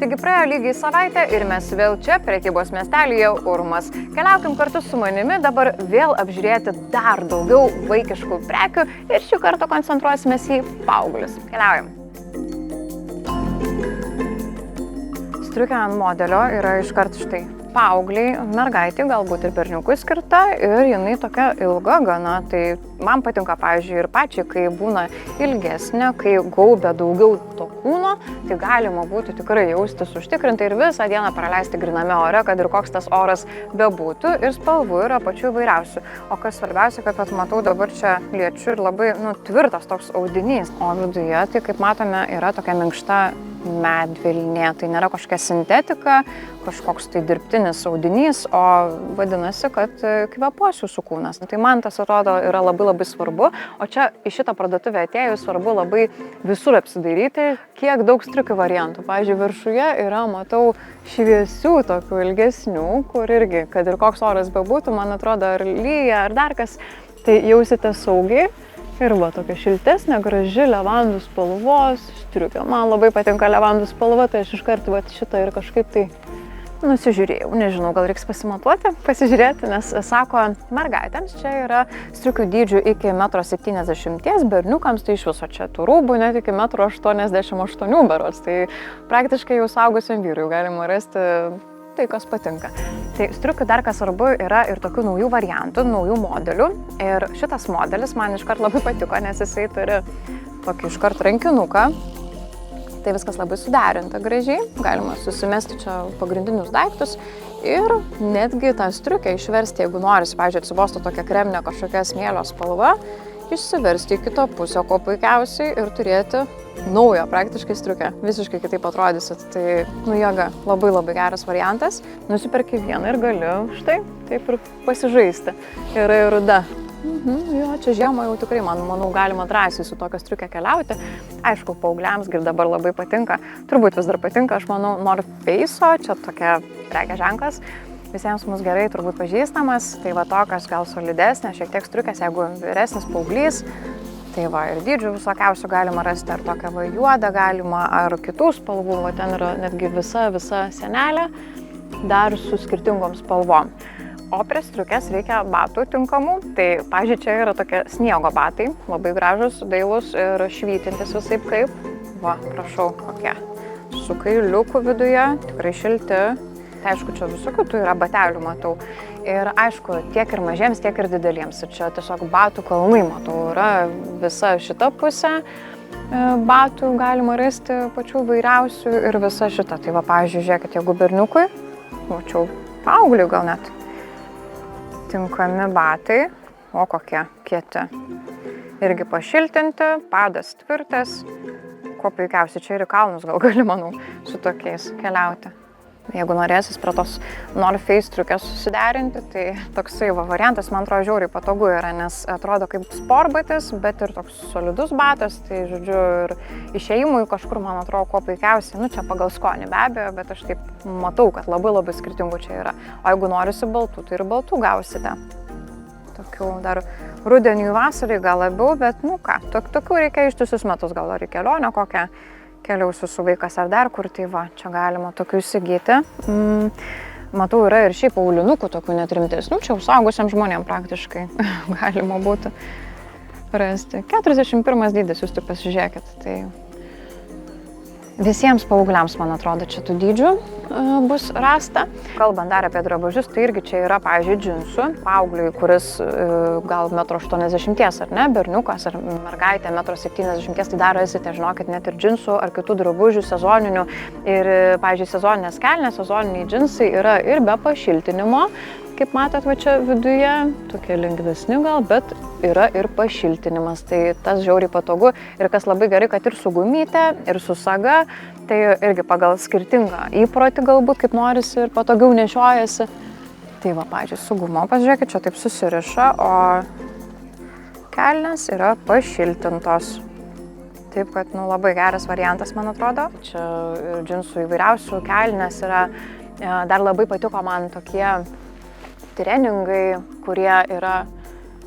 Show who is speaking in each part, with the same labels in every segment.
Speaker 1: Taigi praėjo lygiai savaitę ir mes vėl čia, prekybos miestelyje Urmas. Keliaukim kartu su manimi dabar vėl apžiūrėti dar daugiau vaikiškų prekių ir šį kartą koncentruosimės į paauglius. Keliaujam. Striukė ant modelio yra iškart štai paaugliai, mergaitė, galbūt ir berniukui skirta ir jinai tokia ilga gana. Tai man patinka, pavyzdžiui, ir pačiai, kai būna ilgesnė, kai gaubia daugiau to kūno, tai galima būtų tikrai jaustis užtikrintai ir visą dieną praleisti griname ore, kad ir koks tas oras bebūtų, ir spalvų yra pačių įvairiausių. O kas svarbiausia, kad matau dabar čia liečiu ir labai tvirtas toks audinys, o viduje, tai kaip matome, yra tokia minkšta medvilnė, tai nėra kažkokia sintetika, kažkoks tai dirbtinis audinys, o vadinasi, kad kvėpuos jūsų kūnas. Tai man tas atrodo yra labai svarbu, o čia į šitą parduotuvę atėjus svarbu labai visur apsidairyti, kiek daug striukių variantų. Pavyzdžiui, viršuje yra, matau, šviesių tokių ilgesnių, kur irgi, kad ir koks oras bebūtų, man atrodo, ar lyja, ar dar kas, tai jausite saugiai. Ir va, tokia šiltesnė, graži levandų spalvos striukė. Man labai patinka levandų spalva, tai aš iškart šitą ir kažkaip tai nusižiūrėjau. Nežinau, gal reiks pasimatuoti, pasižiūrėti, nes sako, mergaitėms čia yra striukių dydžių iki 1,70 m, berniukams tai iš viso čia tų rūbų net iki 1,88 m berods. Tai praktiškai jau suaugusiam vyrui galima rasti tai, kas patinka. Tai striukių dar kas svarbu yra ir tokių naujų variantų, naujų modelių. Ir šitas modelis man iškart labai patiko, nes jisai turi tokį iškart rankinuką. Tai viskas labai suderinta gražiai, galima susimesti čia pagrindinius daiktus ir netgi tą striukę išversti, jeigu norisi, pavyzdžiui, atsibostų tokia kreminė kažkokia smėlio spalva, išsiversti į kitą pusę, ko puikiausiai, ir turėti naują praktiškai striukę. Visiškai kitaip atrodysit. Tai, jėga, labai geras variantas. Nusiperki vieną ir gali štai taip ir pasižaisti. Yra ir ruda. Jo, čia žiemą jau tikrai, manau, galima drąsiai su tokia striukė keliauti. Aišku, paaugliams dabar labai patinka. Turbūt vis dar patinka, aš manau, North Face'o, čia tokia prekės ženklas. Visiems mums gerai turbūt pažįstamas, tai va tokios gal solidesnės, šiek tiek striukės, jeigu vyresnis paauglys, tai va ir dydžių visokiausių galima rasti, ar tokią va juodą galima, ar kitų spalvų, va ten yra netgi visa senelė, dar su skirtingom spalvom. O prie striukės reikia batų tinkamų, tai pavyzdžiui, čia yra tokie sniego batai, labai gražus, dailus ir švytintis visaip kaip. Va, prašau, kokie. Su kailiuku viduje, tikrai šilti. Tai aišku, čia visokių tų yra batelių, matau. Ir aišku, tiek ir mažiems, tiek ir dideliems. Ir čia tiesiog batų kalnai, matau, yra visa šita pusė. Batų galima rasti pačių vairiausių ir visa šita. Tai va, pavyzdžiui, žiūrėkit, jeigu berniukui, mačiau, paaugliui gal net, tinkami batai, o kokie kieti. Irgi pašiltinti, padas tvirtas. Kuo puikiausiai, čia ir į kalnus gal gali, manau, su tokiais keliauti. Jeigu norėsis prie tos North Face striukės susiderinti, tai toksai variantas, man atrodo, žiauriai patogu yra, nes atrodo kaip sportbatis, bet ir toks solidus batas, tai žodžiu, ir išėjimui kažkur, man atrodo, kuo puikiausiai, čia pagal skonį be abejo, bet aš taip matau, kad labai skirtingų čia yra. O jeigu norisi baltų, tai ir baltų gausite. Tokių dar rudeniui vasarai gal labiau, bet tokių reikia ištisus metus, gal ar į kelionę kokią. Keliausiu su vaikas ar dar kur, tai va, čia galima tokių įsigyti. Matau, yra ir šiaip aulinukų tokių net rimtesnių, čia suaugusiam žmonėm praktiškai galima būtų rasti. 41 dydis, jūs tik pasižiūrėkit, tai visiems paaugliams, man atrodo, čia tų dydžių bus rasta. Kalbant dar apie drabužius, tai irgi čia yra, pavyzdžiui, džinsų. Paaugliui, kuris gal 1,80 m, ar ne, berniukas ar mergaitė 1,70 m, tai dar rasite, žinokit, net ir džinsų ar kitų drabužių sezoninių. Ir, pavyzdžiui, sezoninės kelnės, sezoniniai džinsai yra ir be pašiltinimo. Kaip matot, va čia viduje, tokie lengvesni gal, bet yra ir pašiltinimas, tai tas žiauriai patogu. Ir kas labai gerai, kad ir su gumyte, ir su saga, tai irgi pagal skirtingą įprotį galbūt, kaip norisi ir patogiau nešiojasi. Tai va, pavyzdžiui, su gumo, pažiūrėkit, čia taip susiriša, o kelnės yra pašiltintos. Taip, kad labai geras variantas, man atrodo. Čia džinsų įvairiausių kelnės yra, dar labai patiko man tokie treningai, kurie yra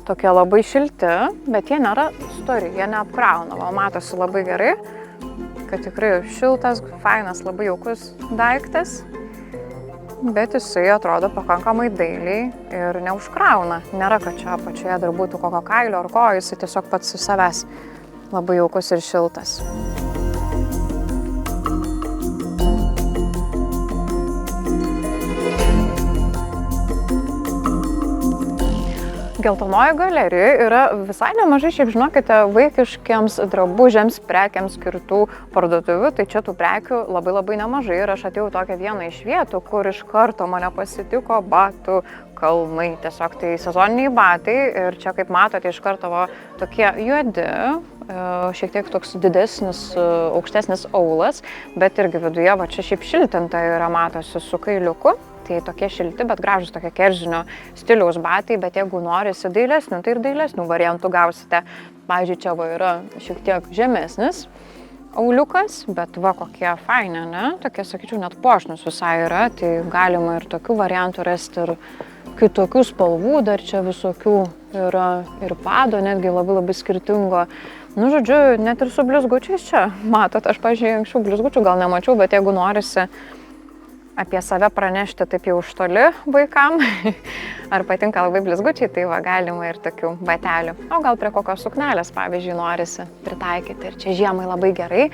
Speaker 1: tokie labai šilti, bet jie nėra stori, jie neapkrauna. Matosi labai gerai, kad tikrai šiltas, fainas, labai jaukus daiktas, bet jisai atrodo pakankamai dailiai ir neužkrauna. Nėra, kad čia apačioje dar būtų kokio kailio ar ko, jisai tiesiog pats su savęs labai jaukus ir šiltas. Geltonoji galerijoje yra visai nemažai, šiaip žinokite, vaikiškiams drabužiams, prekiams skirtų parduotuvių, tai čia tų prekių labai nemažai ir aš atėjau tokią vieną iš vietų, kur iš karto mane pasitiko batų kalnai. Tiesiog tai sezoniniai batai ir čia, kaip matote, iš karto tokie juodi, šiek tiek toks didesnis, aukštesnis aulas, bet irgi viduje va čia šiaip šiltinta yra, matosi su kailiuku. Tai tokie šilti, bet gražus tokie keržinio stiliaus batai, bet jeigu norisi dailesnių, tai ir dailesnių variantų gausite. Pavyzdžiui, čia yra šiek tiek žemesnis auliukas, bet kokie faini, ne? Tokie, sakyčiau, net puošnūs visai yra, tai galima ir tokių variantų rasti, ir kitokių spalvų, dar čia visokių yra, ir pado netgi labai skirtingo. Nu, žodžiu, net ir su blizgučiais čia, matot, aš, pavyzdžiui, anksčiau blizgučių gal nemačiau, bet jeigu norisi apie save pranešti taip jau už toli vaikam, ar patinka labai blizgučiai, tai galima ir tokių batelių. O gal prie kokios suknelės, pavyzdžiui, norisi pritaikyti. Ir čia žiemai labai gerai.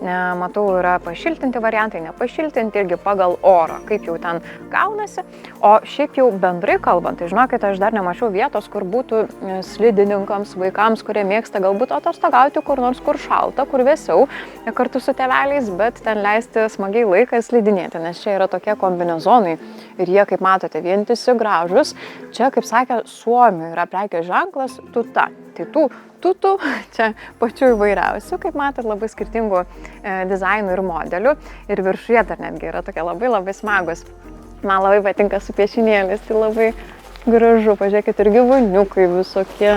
Speaker 1: Matau, yra pašiltinti variantai, nepašiltinti, irgi pagal orą, kaip jau ten gaunasi. O šiaip jau bendrai kalbant, tai žinokite, aš dar nemačiau vietos, kur būtų slidininkams, vaikams, kurie mėgsta galbūt atostogauti kur nors, kur šalta, kur vėsiau, kartu su tėveliais, bet ten leisti smagiai laiką slidinėti, nes čia yra tokie kombinezonai ir jie, kaip matote, vientisi, gražus. Čia, kaip sakė, Suomijoje yra prekės ženklas Tuta. Tai tų tutų čia pačių įvairiausių, kaip matot, labai skirtingų dizainų ir modelių. Ir viršuje dar netgi yra tokie labai smagus. Man labai patinka su piešinėlis, tai labai gražu. Pažiūrėkit, ir gyvūniukai visokie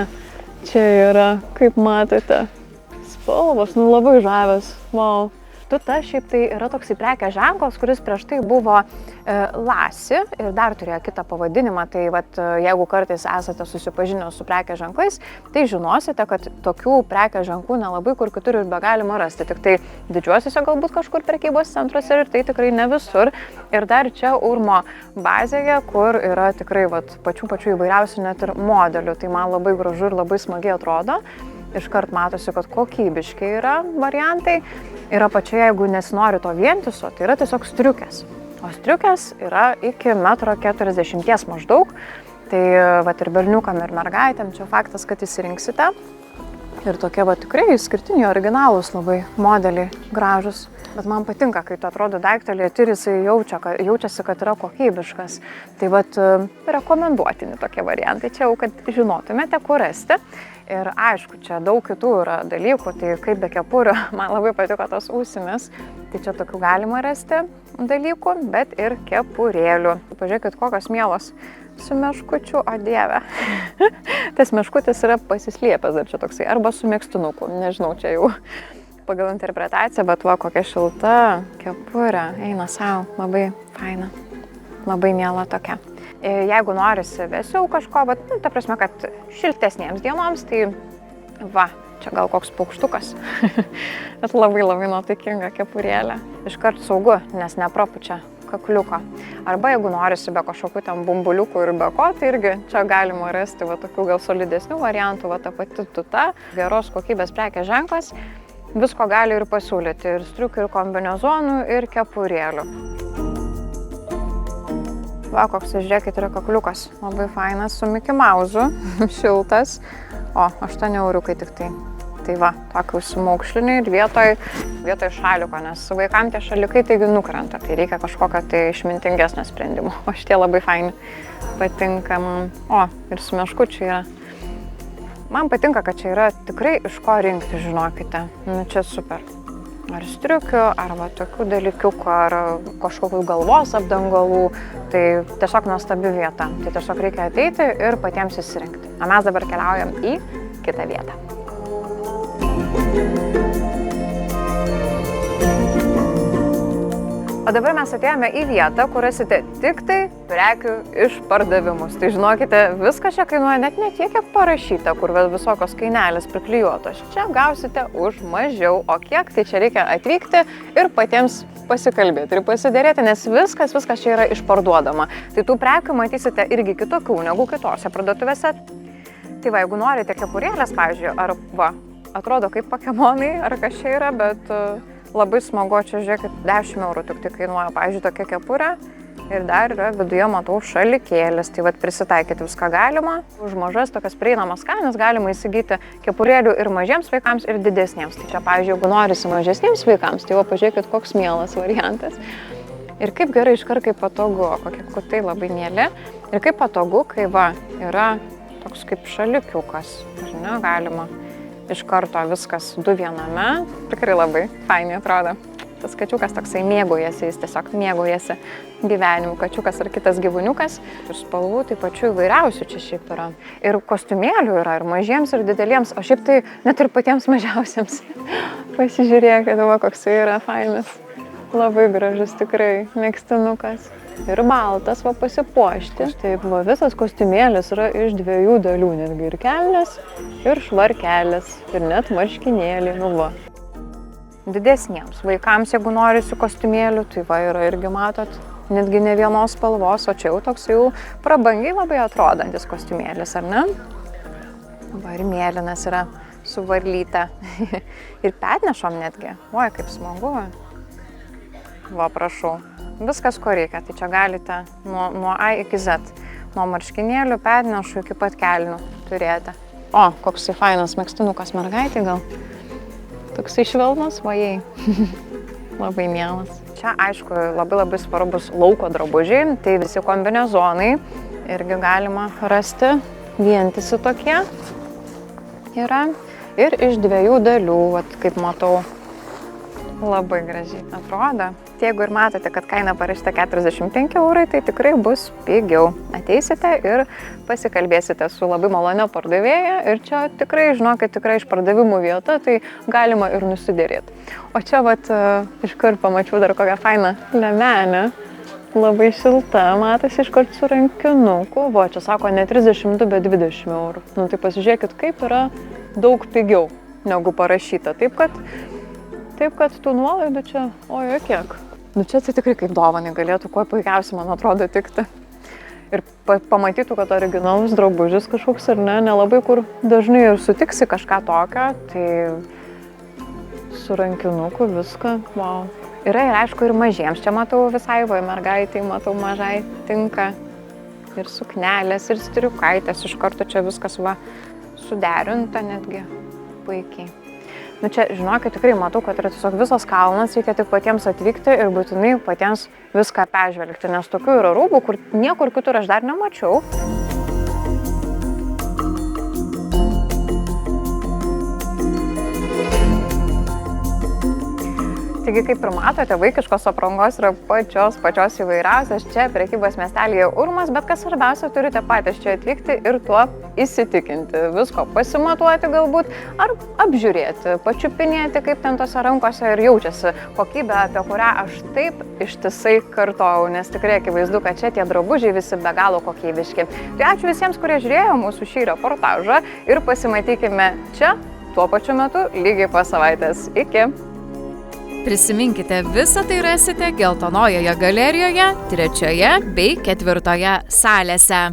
Speaker 1: čia yra, kaip matote. Spalvos, nu labai žavios. Wow. Tuta šiaip tai yra toks prekės ženklas, kuris prieš tai buvo Lasi ir dar turėjo kitą pavadinimą. Tai jeigu kartais esate susipažinę su prekės ženklais, tai žinosite, kad tokių prekės ženklų nelabai kur kitur ir be galima rasti. Tik tai didžiuosiuose galbūt kažkur prekybos centruose ir tai tikrai ne visur. Ir dar čia Urmo bazėje, kur yra tikrai pačių įvairiausių net ir modelių. Tai man labai gražu ir labai smagiai atrodo. Iškart matosi, kad kokybiški yra variantai. Ir apačioje, jeigu nesinori to vientiso, tai yra tiesiog striukės. O striukės yra iki 1,40 m maždaug. Tai ir berniukam, ir mergaitėm, čia faktas, kad įsirinksite. Ir tokie tikrai skirtiniai, originalūs labai modeliai, gražus. Bet man patinka, kai tu atrodo daiktą lieti ir jisai jaučiasi, kad yra kokybiškas. Tai rekomenduotini tokie variantai. Čia jau, kad žinotumėte, kur rasti. Ir aišku, čia daug kitų yra dalykų, tai kaip be kepurių, man labai patiko tos ausimis. Tai čia tokių galima rasti dalykų, bet ir kepurėlių. Pažiūrėkit, kokios mielos su meškučiu, o dieve. Tas meškutis yra pasislėpęs dar čia toksai, arba su mėgstinuku, nežinau, čia jau pagal interpretaciją, bet kokia šilta kepurė, eina savo, labai faina, labai miela tokia. Jeigu norisi vėsiau kažko, bet, ta prasme, kad šiltesniems dienoms, tai čia gal koks paukštukas, bet labai nuotaikinga kepurėlė. Iškart saugu, nes neprapučia kakliuko. Arba jeigu norisi be kažkokių ten bumbuliukų ir be ko, tai irgi čia galima rasti tokių gal solidesnių variantų, ta pati Tuta, geros kokybės prekės ženklas, visko gali ir pasiūlyti, ir striukių, ir kombinezonų, ir kepurėlių. Koks, žiūrėkit, yra kakliukas, labai fainas, su Mickey Mausu, šiltas, o 8 euriukai tik tai. Tai tokį užsimaukšlinį ir vietoj šaliuko, nes vaikam tie šaliukai taigi nukrenta, tai reikia kažkokio tai išmintingesnio sprendimo. O šitie labai faini, patinka man. O, ir su meškučiu yra. Man patinka, kad čia yra tikrai iš ko rinkti, žinokite. Nu, čia super. Ar striukių, arba tokių dalykiukų, ar kažkokių galvos apdangalų. Tai tiesiog nuostabi vieta. Tai tiesiog reikia ateiti ir patiems įsirinkti. O mes dabar keliaujam į kitą vietą. O dabar mes atėjome į vietą, kur rasite tik tai prekių išpardavimus. Tai žinokite, viskas čia kainuoja net ne tiek, kiek parašyta, kur visokios kainelės priklijuotos. Čia gausite už mažiau, o kiek, tai čia reikia atvykti ir patiems pasikalbėti ir pasiderėti, nes viskas čia yra išparduodama. Tai tų prekių matysite irgi kitokių negu kitose parduotuvėse. Tai va, jeigu norite kepurėlės, pavyzdžiui, ar va, atrodo kaip pokemonai, ar kas čia yra, bet labai smagu, čia žiūrėkit, 10 eurų tik tai kainuoja, pavyzdžiui, tokia kepurė. Ir dar yra viduje, matau, šalikėlis, tai vat prisitaikyti viską galima. Už mažas tokias prieinamas kainas galima įsigyti kepurėlių ir mažiems vaikams, ir didesniems. Tai čia, pavyzdžiui, jeigu norisi mažesniems vaikams, tai va, pažiūrėkit, koks mielas variantas. Ir kaip gerai iškart, kaip patogu, kokie kutai labai mieli. Ir kaip patogu, kai va, yra toks kaip šalikiukas, ar ne, galima iš karto viskas du viename. Tikrai labai fainiai atrodo. Tas kačiukas toksai mėgaujasi, jis tiesiog mėgaujasi gyvenimu, kačiukas ar kitas gyvūniukas. Ir spalvų tai pačių įvairiausių čia šiaip yra. Ir kostiumėlių yra ir mažiems, ir dideliems, o šiaip tai net ir patiems mažiausiems. Pasižiūrėkit, va, koks yra fainas. Labai gražus tikrai megztinukas. Ir baltas, va, pasipuošti. Taip, va, visas kostiumėlis yra iš 2 dalių, netgi ir kelnes, ir švarkelis, ir net marškinėliai, nu va. Didesniems vaikams, jeigu norisi kostiumėlių, tai va, yra irgi matot, netgi ne vienos spalvos, o čia jau toks jau prabangiai labai atrodantis kostiumėlis, ar ne? Va, ir mėlynas yra su varlyte. Ir petnešom netgi. Oi, kaip smagu. Va, prašau. Viskas, ko reikia. Tai čia galite nuo A iki Z. Nuo marškinėlių, petnešų iki pat kelnių turėti. O, koks fainas megztinukas mergaitė gal. Toksai švelnus, vajai. Labai mielas. Čia, aišku, labai svarbus lauko drabužiai, tai visi kombinezonai irgi galima rasti, vientisi tokie yra. Ir iš 2 dalių, vat, kaip matau, labai gražiai atrodo. Tai jeigu ir matote, kad kaina parašyta 45 eurai, tai tikrai bus pigiau. Ateisite ir pasikalbėsite su labai malonio pardavėja ir čia tikrai, žinokit, tikrai išpardavimų vieta, tai galima ir nusidėrėti. O čia vat iškart pamačiau dar kokią fainą liemenę, labai šilta, matosi iškart su rankinuku. Va, čia sako ne 32, bet 20 eurų. Nu tai pasižiūrėkit, kaip yra daug pigiau negu parašyta. Taip kad tų nuolaidų čia, ojo kiek. Nu čia tai tikrai kaip dovanai galėtų kuo puikiausiai, man atrodo, tikti. Ir pamatytų, kad originalus drabužis kažkoks ar ne, nelabai kur dažnai ir sutiksi kažką tokio, tai su rankinuku viską, wow. Yra ir aišku ir mažiems, čia matau visai va, mergaitai, matau mažai tinka. Ir suknelės, ir striukaitės, iš karto čia viskas va suderinta netgi puikiai. Nu čia, žinokit, tikrai matau, kad yra tiesiog visas kalnas, reikia tik patiems atvykti ir būtinai patiems viską peržvelgti, nes tokių yra rūbų, kur niekur kitur aš dar nemačiau. Taigi, kaip ir matote, vaikiškos aprangos yra pačios įvairiausios čia prekybos miestelyje Urmas, bet kas svarbiausia, turite patys čia atvykti ir tuo įsitikinti, visko pasimatuoti galbūt, ar apžiūrėti, pačiupinėti, kaip ten tose rankose ir jaučiasi kokybė, apie kurią aš taip ištisai kartojau, nes tikrai akivaizdu, kad čia tie drabužiai visi be galo kokybiški. Tai ačiū visiems, kurie žiūrėjo mūsų šį reportažą ir pasimatykime čia tuo pačiu metu lygiai po savaitės. Iki!
Speaker 2: Prisiminkite, visą tai rasite Geltonojoje galerijoje 3. bei 4. salėse.